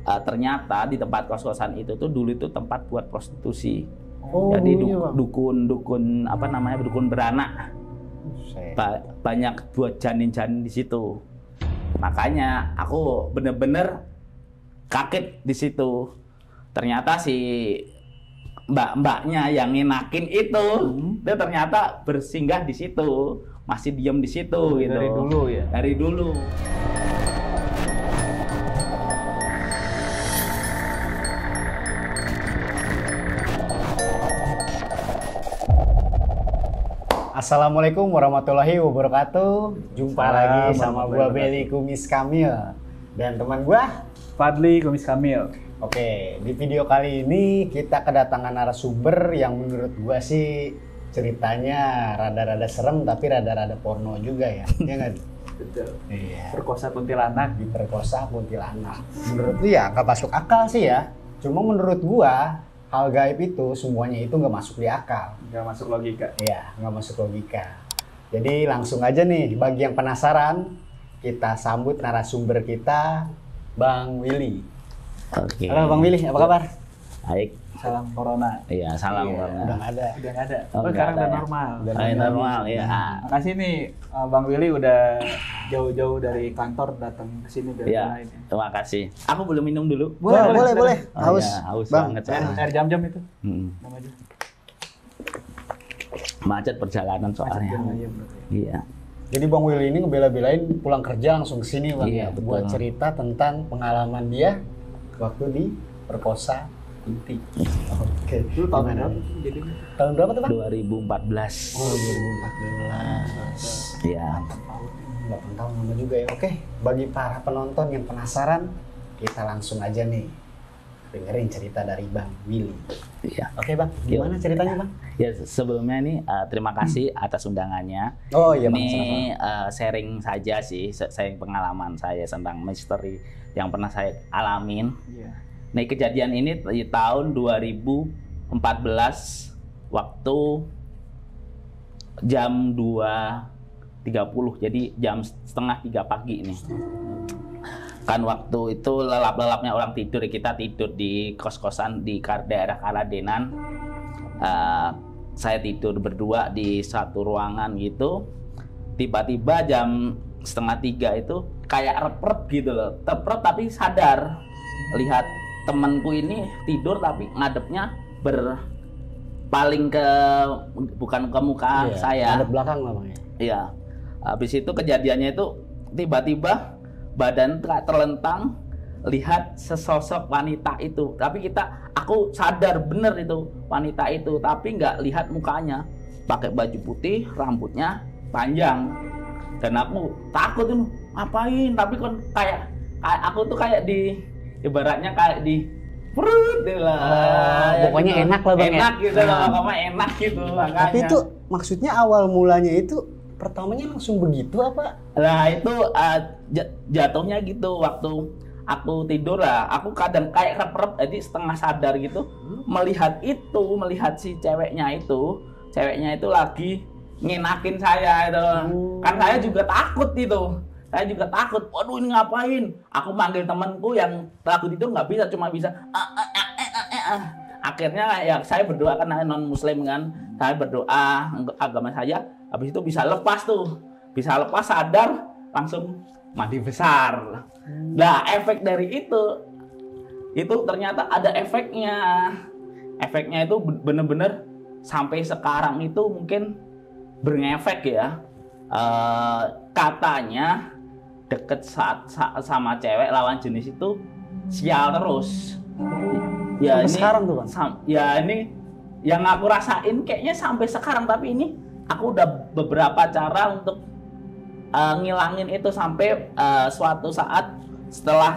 ternyata di tempat kos-kosan itu tuh dulu itu tempat buat prostitusi. Oh, Jadi dulunya, Bang. dukun apa namanya, dukun beranak. Buset. Banyak buat janin-janin di situ. Makanya aku bener-bener kaget di situ. Ternyata si mbak-mbaknya yang ngenakin itu, dia ternyata bersinggah di situ, masih diem di situ gitu. Dari dulu ya. Dari dulu. Assalamualaikum warahmatullahi wabarakatuh. Jumpa lagi sama gua Beli Kumis Kamil dan teman gua Fadli Kumis Kamil. Oke, di video kali ini kita kedatangan narasumber yang menurut gua sih ceritanya rada-rada serem tapi rada-rada porno juga ya. Iya nggak? Betul. Iya. Perkosa kuntilanak. Diperkosa kuntilanak. Menurut lu ya nggak masuk akal sih ya. Cuma menurut gua hal gaib itu semuanya itu nggak masuk di akal. Nggak masuk logika. Iya, nggak masuk logika. Jadi langsung aja nih, bagi yang penasaran, kita sambut narasumber kita, Bang Willy. Oke. Halo Bang Willy, apa kabar? Baik. Salam corona. Iya, salam Iya, corona. udah nggak ada. Udah nggak ada. Oh, Oh, nggak sekarang ada udah ya. normal. Udah Normal ya. Makasih nih Bang Willy udah jauh-jauh dari kantor datang ke sini dari Iya. lain. Terima kasih. Aku belum minum dulu. Boleh. Oh, Haus, iya, haus Bang. banget. Air jam-jam itu. Hmm. Namanya. Macet perjalanan soalnya. Iya, berarti. Iya. Jadi Bang Willy ini ngebela-belain pulang kerja langsung ke sini Bang, Iya, ya, betul. buat cerita tentang pengalaman dia waktu di perkosa Kunti. Oke. Lu tahun Gimana? berapa sih jadinya? Tahun berapa tuh Bang? 2014. Oh, 2014. Iya. 8 tahun lama juga ya. Oke, bagi para penonton yang penasaran, kita langsung aja nih dengerin cerita dari Bang Willy. Iya. Oke Bang, gimana ceritanya Bang? Ya, sebelumnya nih terima kasih atas undangannya. Oh iya Bang, Ini sama-sama. sharing saja sih, sharing pengalaman saya tentang misteri yang pernah saya alamin. Iya. Nah, kejadian ini di tahun 2014 waktu jam 2.30, jadi jam setengah 3 pagi ini. Kan waktu itu lelap-lelapnya orang tidur, kita tidur di kos-kosan di daerah Karadenan. Saya tidur berdua di satu ruangan gitu. Tiba-tiba jam setengah 3 itu kayak rep-rep gitu loh, rep-rep tapi sadar. Lihat temanku ini tidur tapi ngadepnya paling ke bukan ke muka saya. Ada belakang lah Bang ya. Iya. Habis itu kejadiannya itu tiba-tiba badan terlentang, lihat sesosok wanita itu. Tapi aku sadar bener itu wanita itu, tapi nggak lihat mukanya. Pakai baju putih, rambutnya panjang. Dan aku takut itu ngapain? Tapi kan kayak aku tuh kayak ibaratnya kayak di perut gitu lah. Pokoknya gitu. enak lah Bang. Enak ya? gitu loh, pokoknya enak gitu makanya. Tapi itu maksudnya awal mulanya itu pertamanya langsung begitu apa? Nah itu jatuhnya gitu waktu aku tidur lah, aku kadang kayak rep-rep, jadi setengah sadar gitu melihat si ceweknya itu lagi ngenakin saya itu. Kan saya juga takut itu. Saya juga takut, waduh ini ngapain? Aku manggil temanku yang lagi tidur nggak bisa, cuma bisa Akhirnya ya saya berdoa, karena non muslim kan, saya berdoa untuk agama saya, habis itu bisa lepas sadar, langsung mandi besar. Nah efek dari itu ternyata ada efeknya itu bener-bener sampai sekarang itu mungkin berefek ya. Katanya deket sama cewek lawan jenis itu sial terus. Ya Sampai ini sekarang tuh Bang? Ya ini yang aku rasain kayaknya sampai sekarang, tapi ini aku udah beberapa cara untuk ngilangin itu sampai suatu saat setelah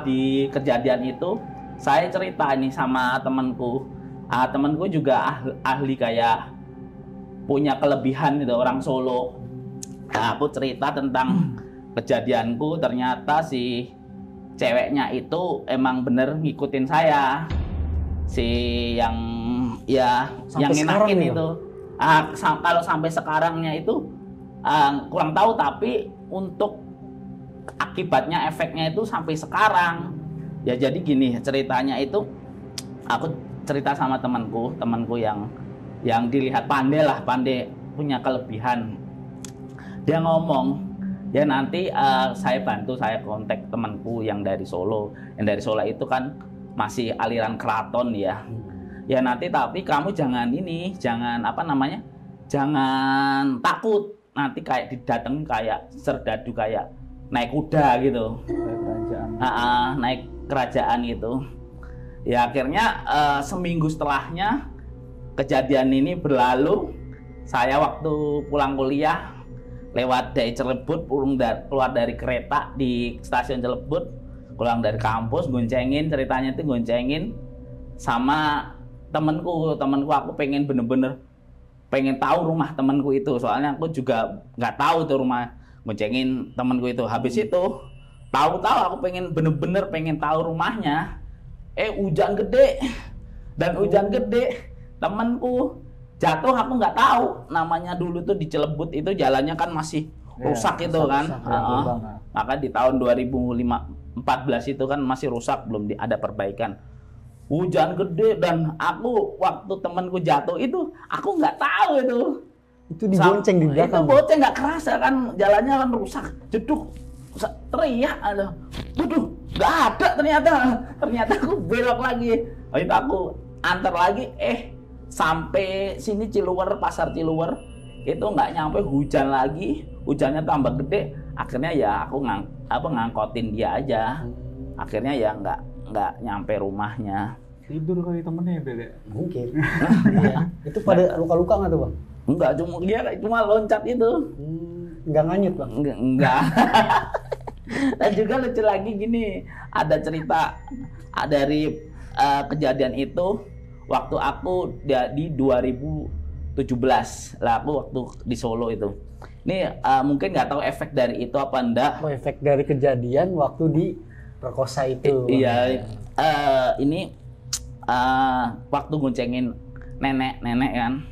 di kejadian itu saya cerita nih sama temanku. Temanku juga ahli kayak punya kelebihan gitu, orang Solo. Nah, aku cerita tentang kejadianku, ternyata si ceweknya itu emang bener ngikutin saya, si yang ngenakin itu. Kalau sampai sekarangnya itu kurang tahu, tapi untuk akibatnya efeknya itu sampai sekarang. Ya jadi gini ceritanya itu, aku cerita sama temanku yang dilihat pandai punya kelebihan. Dia ngomong, ya nanti saya kontak temanku yang dari Solo. Yang dari Solo itu kan masih aliran keraton ya. Ya nanti tapi kamu jangan jangan takut. Nanti kayak didatengin kayak serdadu, kayak naik kuda gitu. Naik kerajaan gitu. Ya akhirnya seminggu setelahnya kejadian ini berlalu. Saya waktu pulang kuliah lewat dari Cilebut, keluar dari kereta di stasiun Cilebut, pulang dari kampus, ceritanya itu goncengin sama temenku. Aku bener-bener pengen tahu rumah temenku itu, soalnya aku juga nggak tahu tuh rumah, goncengin temenku itu. Habis itu tahu-tahu aku bener-bener pengen tahu rumahnya. Hujan gede temenku jatuh, aku nggak tahu namanya. Dulu tuh di Cilebut itu jalannya kan masih rusak itu kan. Maka di tahun 2014 itu kan masih rusak, belum ada perbaikan. Hujan gede dan aku waktu temanku jatuh itu aku nggak tahu itu dibonceng di belakang. Itu bonceng nggak kerasa kan, jalannya kan rusak, jeduk, teriak, waduh nggak ada ternyata aku belok lagi. Itu aku antar lagi, sampai sini pasar Ciluwer itu nggak nyampe, hujan lagi, hujannya tambah gede. Akhirnya ya aku ngangkotin dia aja. Akhirnya ya nggak nyampe rumahnya. Tidur kali temennya ya, Bel? Mungkin. Iya. Itu pada luka-luka nggak tuh, Bang? Enggak, cuma loncat itu. Nggak nganyut, Bang? Enggak. Dan juga lucu lagi gini, ada cerita dari kejadian itu waktu aku di 2017 lah, aku waktu di Solo itu. Ini mungkin nggak tahu efek dari itu apa enggak. Efek dari kejadian waktu di perkosa itu. Iya. Ini waktu goncengin nenek kan,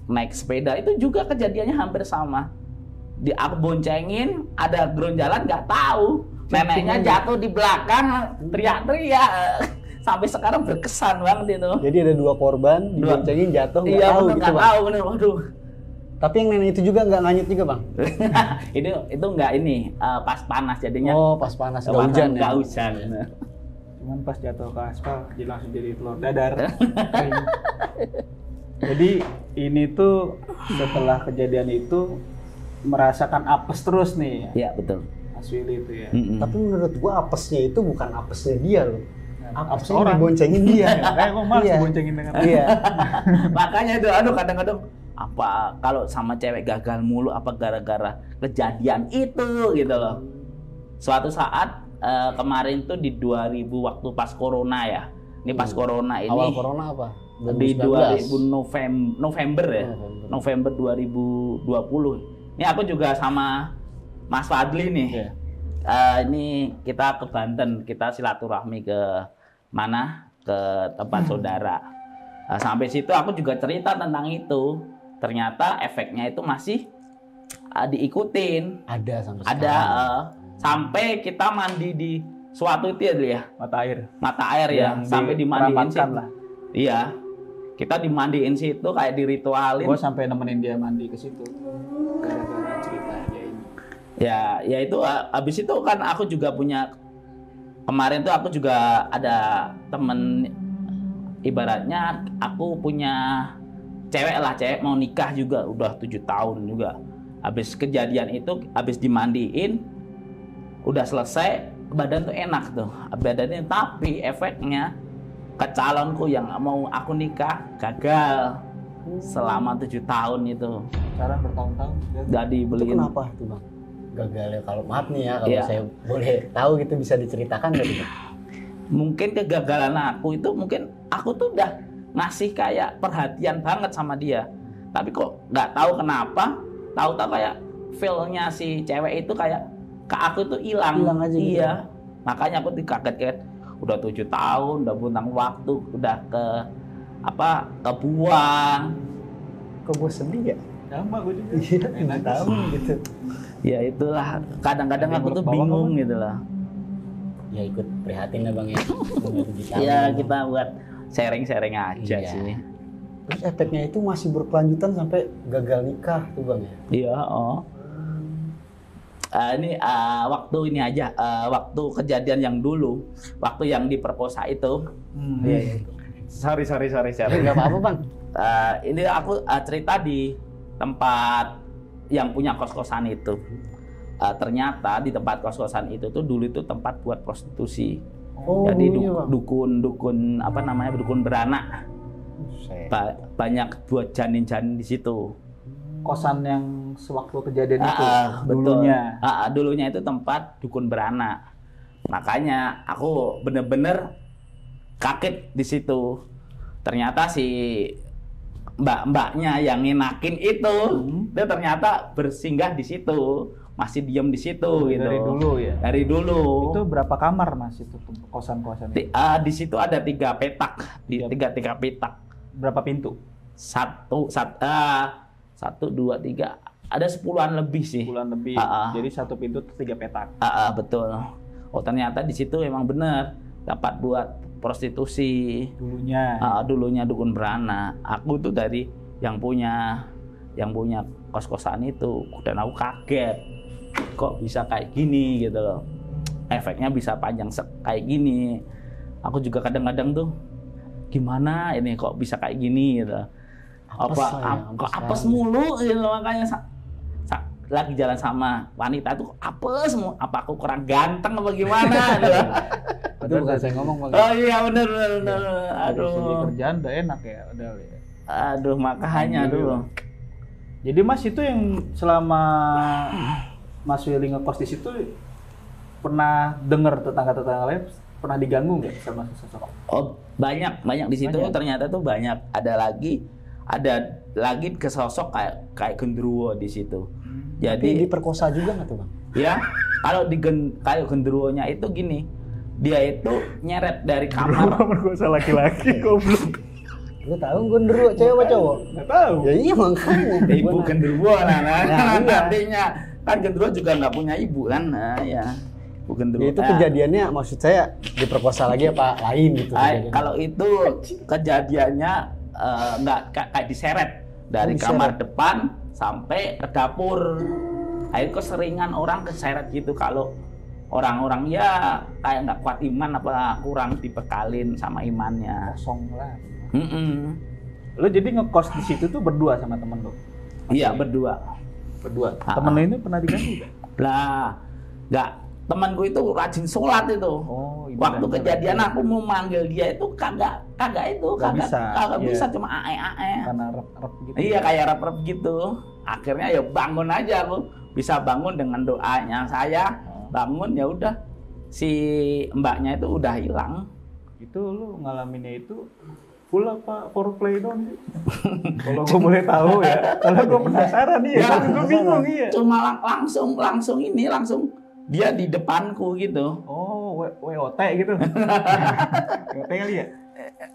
naik sepeda itu juga kejadiannya hampir sama. Aku boncengin, ada geronjalan nggak tahu, neneknya jatuh di belakang, teriak-teriak. Sampai sekarang berkesan banget itu. Jadi ada 2 korban, diboncengin jatuh nggak tahu gitu, Bang. Tahu bener, waduh. Tapi yang nenek itu juga nggak nganyut juga, Bang? itu nggak pas panas jadinya. Oh, pas panas, nggak hujan. Nggak hujan. Cuman pas jatuh ke aspal, jadi langsung jadi telur dadar. Jadi ini tuh setelah kejadian itu merasakan apes terus nih. Iya, betul. Mas Willy itu ya. Tapi menurut gua apesnya itu bukan apesnya dia loh. Apes Apesnya orang. diboncengin dia. Kayak kok malas diboncengin dengan Iya. Makanya itu kadang-kadang apa kalau sama cewek gagal mulu apa gara-gara kejadian itu gitu loh. Suatu saat kemarin tuh di 2000 waktu pas corona ya. Ini pas corona ini. Awal corona apa? Di 2000 November ya. November 2020. Ini aku juga sama Mas Fadli nih. Ini kita ke Banten, kita silaturahmi ke mana? Ke tempat saudara. Sampai situ aku juga cerita tentang itu. Ternyata efeknya itu masih diikutin. Ada sampai sekarang. Ada sampai kita mandi di suatu itu ya, mata air ya, sampai dimandiin sih. Iya. Kita dimandiin situ kayak diritualin. Gue sampai nemenin dia mandi ke situ. Gara-gara cerita dia ini. Ya itu habis itu kan aku juga punya, kemarin tuh aku juga ada temen, ibaratnya aku punya cewek mau nikah juga udah 7 tahun juga. Habis kejadian itu, habis dimandiin udah selesai, badan tuh enak tuh badannya, tapi efeknya ke calonku yang mau aku nikah gagal selama 7 tahun itu. Sekarang bertahun-tahun Gak dibeliin. Itu kenapa tuh, Bang? Gagalnya, kalau maaf nih ya, kalau saya boleh tahu gitu, bisa diceritakan nggak gitu? Mungkin kegagalan aku itu, mungkin aku tuh udah ngasih kayak perhatian banget sama dia, tapi kok nggak tahu kenapa, tahu-tahu kayak feel-nya si cewek itu kayak ke aku tuh hilang aja. Iya, makanya aku dikaget-kaget. Udah 7 tahun, udah buang waktu, udah kebuang. Kok gue sedih ya? Sama gue juga. Iya, Enak 7 tahun gitu. Ya itulah, kadang-kadang Ada aku tuh bawah bingung apa? gitu lah. Ya ikut prihatin lah Bang ya. Umur 7 tahun. Ya kita buat sharing-sharing aja Iya. sih. Terus efeknya itu masih berkelanjutan sampai gagal nikah tuh Bang ya. Iya, oh. Ini waktu ini aja, waktu kejadian yang dulu, waktu yang diperkosa itu. Iya. Sorry. Enggak apa-apa Bang. Ini aku cerita di tempat yang punya kos-kosan itu. Ternyata di tempat kos-kosan itu tuh dulu itu tempat buat prostitusi. Oh, Jadi iya, Bang. dukun apa namanya, dukun beranak. Buset. Banyak buat janin-janin di situ. Kosan yang sewaktu kejadian itu Betul. dulunya. Dulunya itu tempat dukun beranak. Makanya aku bener-bener kaget di situ. Ternyata si mbak-mbaknya yang ngenakin itu, dia ternyata bersinggah di situ, masih diem di situ gitu. Dari dulu ya. Dari dulu. Itu berapa kamar Mas itu kosan-kosan itu? Di situ ada 3 petak, tiga petak. Berapa pintu? Satu, dua, tiga. Ada 10-an lebih sih. Bulan lebih. Jadi satu pintu 3 petak. Betul. Oh ternyata di situ emang bener dapat buat prostitusi. Dulunya. Dulunya dukun beranak. Aku tuh dari yang punya kos-kosan itu, dan aku kaget. Kok bisa kayak gini gitu loh. Efeknya bisa panjang kayak gini. Aku juga kadang-kadang tuh gimana ini kok bisa kayak gini gitu. Kok apes mulu gitu, makanya lagi jalan sama wanita tuh apes mulu. Apa aku kurang ganteng apa gimana gitu. Itu bukan saya ngomong Bang. Oh iya bener. Dari segi Aduh. kerjaan udah enak ya, udah ya. Aduh makanya aduh. Jadi Mas itu yang selama Mas Willy ngekos di situ pernah dengar tetangga-tetangga lain pernah diganggu nggak sama sosok? Oh banyak di situ. Banyak. Ternyata tuh banyak. Ada lagi ke sosok kayak genderuwo di situ. Tapi Jadi diperkosa juga nggak tuh Bang? ya kalau kayak genderuwonya itu gini, dia itu nyeret dari kamar. Merkosa laki-laki goblok. Lu tahu genderuwo cewek apa cowok? Nggak tahu. Ya iya makanya. Ibu genderuwo nah, iya. nantinya kan genderuwo juga nggak punya ibu kan, nah ya ibu genderuwo. Ya, itu kejadiannya maksud saya diperkosa lagi apa lain gitu? kejadiannya? Kalau itu kejadiannya nggak kayak diseret dari diseret. kamar depan sampai ke dapur. Ayo keseringan orang keseret gitu kalau orang-orang ya kayak nggak kuat iman apa kurang dibekalin sama imannya. Kosong lah. Lo jadi ngekos di situ tuh berdua sama temen lo? Iya berdua. Temen lo ini pernah diganggu nggak? Lah nggak, temanku itu rajin sholat itu. Oh, Waktu kejadian aku mau manggil dia itu kagak bisa, cuma ae. Karena rep gitu. Iya kayak rep gitu. Akhirnya ya bangun aja aku, bisa bangun dengan doanya saya. Bangun ya udah, si mbaknya itu udah hilang. Itu lu ngalaminnya itu full apa foreplay doang sih? Kalau gue boleh tahu ya, karena gue penasaran nih ya, gue bingung iya. Cuma langsung dia di depanku gitu. Oh, WOT gitu. WOT kali ya?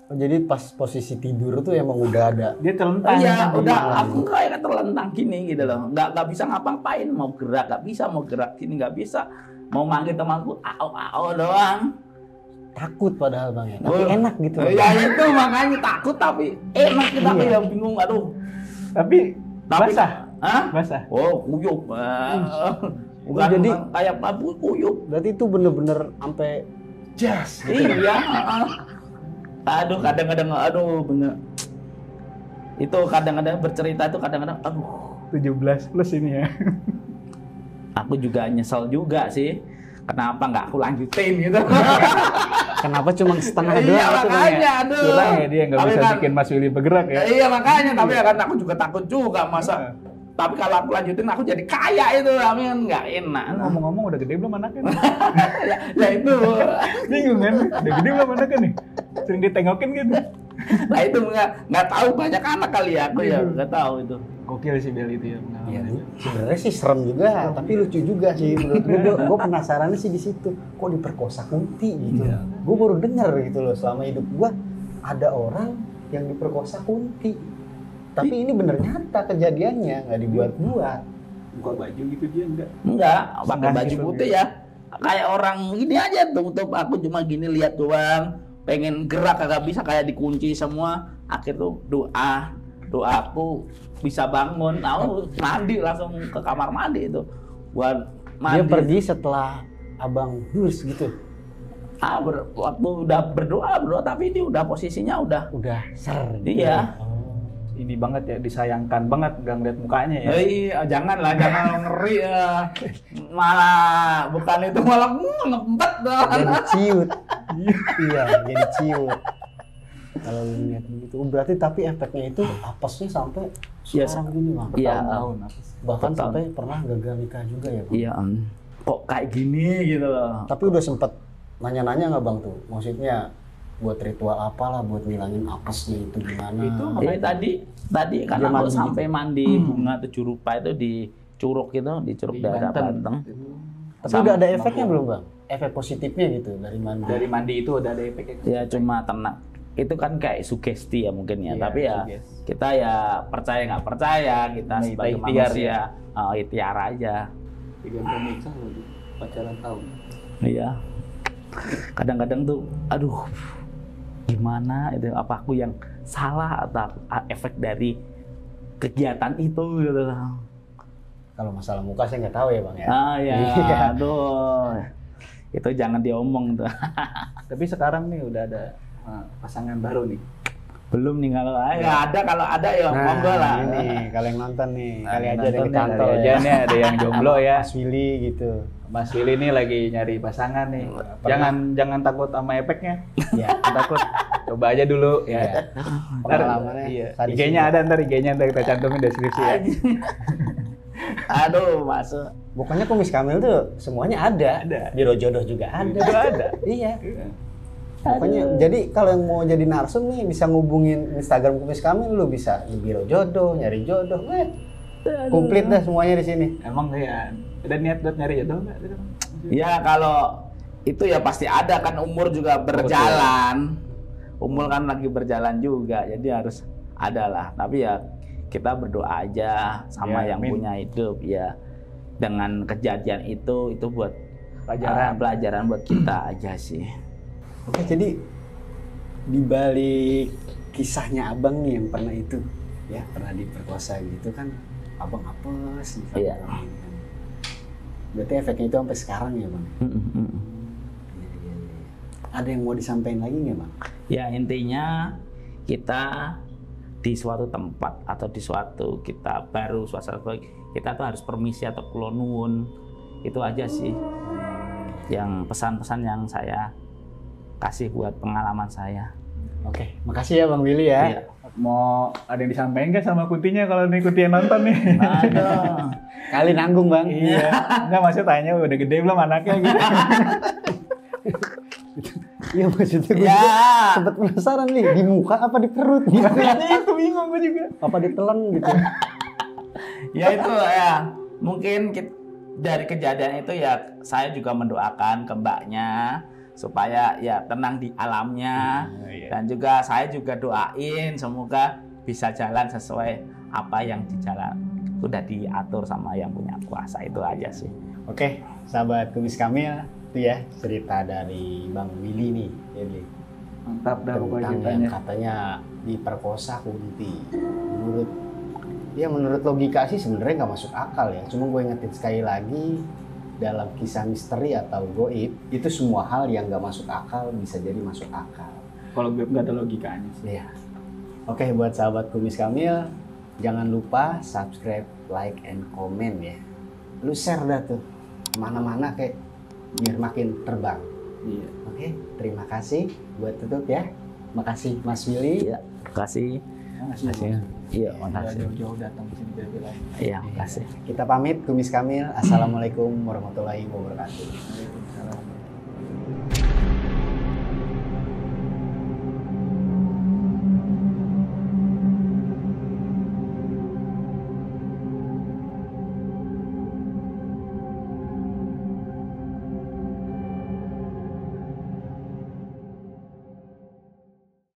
Oh, jadi pas posisi tidur tuh emang udah ada. Dia telentang. Iya, kan? udah aku kayak terlentang gini gitu loh. Nggak bisa ngapa-ngapain, mau gerak nggak bisa, mau gerak gini nggak bisa. Mau manggil temanku, ao doang. Takut padahal Bang ya. Tapi enak gitu. Ya itu makanya takut tapi enak kita yang bingung aduh. Tapi basah. Hah? Basah. Oh, kuyup. Bukan Jadi kayak babu kuyup. berarti itu bener-bener sampai jas gitu. Iya. Aduh, kadang-kadang bener. Itu kadang-kadang bercerita itu kadang-kadang 17 plus ini ya. Aku juga nyesel juga sih. Kenapa nggak aku lanjutin gitu? Kenapa cuma setengah doang? Iya itu, Bang, ya? makanya, aduh. Kurang ya dia nggak Tapi bisa kan- bikin Mas Willy bergerak ya. Iya makanya, tapi kan aku juga takut juga masa. Tapi kalau aku lanjutin aku jadi kaya itu, amin nggak enak. Lu ngomong-ngomong udah gede belum anaknya? Ya itu, Bingung kan? Udah gede belum anaknya nih? Sering ditengokin gitu. nah itu nggak tahu banyak anak kali ya aku ya nggak tahu itu. Gokil sih Bel itu ya. Iya, sebenarnya sih serem juga, tapi lucu juga sih menurut gue penasarannya sih di situ. Kok diperkosa kunti gitu. Iya. Gue baru dengar gitu loh selama hidup gue ada orang yang diperkosa kunti. Tapi ini bener nyata kejadiannya, nggak dibuat-buat. Buka baju gitu dia enggak. Enggak, pakai Sengaja baju gitu. putih ya. Kayak orang gini aja tutup, aku cuma gini lihat doang. Pengen gerak kagak bisa, kayak dikunci semua. Akhir tuh doaku bisa bangun. Aku mandi langsung ke kamar mandi itu. Buat mandi. Dia pergi setelah abang durs gitu. Waktu udah berdoa tapi ini udah posisinya udah. Ser. Iya. Ini banget ya, disayangkan banget nggak ngeliat mukanya ya. Iya, janganlah, jangan ngeri ya. Malah bukan itu, malah ngempet dong. Jadi ciut. Iya, jadi ciut. Kalau lu lihat gitu, berarti tapi efeknya itu apesnya sampai Iya, sekarang gini bang. Iya. Tahun apa? Bahkan Betul. sampai pernah gagal nikah juga ya bang. Iya, kok kayak gini gitu loh. Tapi udah sempet nanya-nanya nggak bang tuh? Maksudnya buat ritual apalah buat ngilangin apesnya itu gimana? Itu Tadi kan Dia aku mandi sampai mandi bunga 7 rupa itu di Curug gitu, di Curug Di daerah Banten. Banten. Tapi Sama- udah ada efeknya belum bang? Efek positifnya gitu dari mandi? Dari mandi itu ada efeknya. Ya cuma tenang. Itu kan kayak sugesti ya mungkin ya, Iya, tapi ya sugesti. kita ya percaya nggak percaya, kita Nah, sebagai ikhtiar manusia ikhtiar aja. 3 tahun nikah loh, pacaran tahun. Iya. Kadang-kadang tuh, aduh, gimana itu? Apa aku yang salah atau efek dari kegiatan itu gitu? Kalau masalah muka saya nggak tahu ya bang ya. Ah ya, Iya. aduh, itu jangan diomong tuh. Tapi sekarang nih udah ada pasangan baru nih. Belum nih kalau ada ya monggo lah. Ini kalau yang nonton nih, Nah, kali aja nonton ada yang nih, kecantol kali aja ya. nih ada yang jomblo ya. Mas Willy gitu. Mas Willy nih lagi nyari pasangan nih. Jangan takut sama efeknya. Ya, Takut. Coba aja dulu ya. Iya. Pengalamannya Iya. sadis IG-nya juga. ada, ntar IG-nya ntar kita cantumin deskripsi ya. Aduh, masuk. Pokoknya Kumis Kamil tuh semuanya ada. Ada. Biro jodoh juga ada. Juga ada. Iya. Pokoknya jadi kalau yang mau jadi narsum nih bisa ngubungin Instagram Kumis Kamil, lu bisa di biro jodoh, nyari jodoh. Komplit dah semuanya di sini. Emang ya ada niat buat nyari jodoh nggak? Ya kalau itu ya pasti ada kan, umur juga berjalan. Umur kan lagi berjalan juga, jadi harus ada lah. Tapi ya kita berdoa aja sama Ya, yang amin. punya hidup ya. Dengan kejadian itu buat Pelajaran. pelajaran buat kita aja sih. Oke, jadi di balik kisahnya abang nih yang pernah itu, ya pernah diperkosa gitu kan, abang apes nih. Iya. Berarti efeknya itu sampai sekarang ya bang. Iya, iya, iya. Ada yang mau disampaikan lagi nggak bang? Ya intinya kita di suatu tempat atau di suatu kita baru suasana baru, kita tuh harus permisi atau kula nuwun. Itu aja sih yang pesan-pesan yang saya kasih buat pengalaman saya. Oke, makasih ya bang Willy ya. Iya. Mau ada yang disampaikan nggak sama Kuntinya kalau nih Kunti yang nonton nih? Aduh. Kali nanggung bang. Iya. Enggak, maksudnya tanya udah gede belum anaknya gitu. Iya maksudnya gue Ya. juga sempet penasaran nih di muka apa di perut gitu. Itu bingung gue juga. Apa ditelan gitu. Ya itu ya. Mungkin dari kejadian itu ya saya juga mendoakan ke mbaknya supaya ya tenang di alamnya. Iya. Dan juga saya juga doain semoga bisa jalan sesuai apa yang di jalan udah diatur sama yang punya kuasa. Itu aja sih. Oke, sahabat Kumis Kamil, itu ya cerita dari Bang Willy nih. Jadi Mantap dah pokoknya tentang ceritanya. yang katanya diperkosa Kunti. Menurut logika sih sebenarnya nggak masuk akal ya. Cuma gue ingetin sekali lagi, dalam kisah misteri atau goib itu semua hal yang nggak masuk akal bisa jadi masuk akal. Kalau gue nggak ada logikanya sih. Iya. Oke, buat sahabat Kumis Kamil, jangan lupa subscribe, like, and comment ya. Lu share dah tuh kemana-mana kayak biar makin terbang. Iya. Oke, terima kasih buat tutup ya. Makasih Mas Willy. Iya, makasih. Makasih. Iya, Udah makasih. jauh-jauh datang ke sini dari lain. Iya, makasih. Kita pamit Kumis Kamil. Assalamualaikum warahmatullahi wabarakatuh.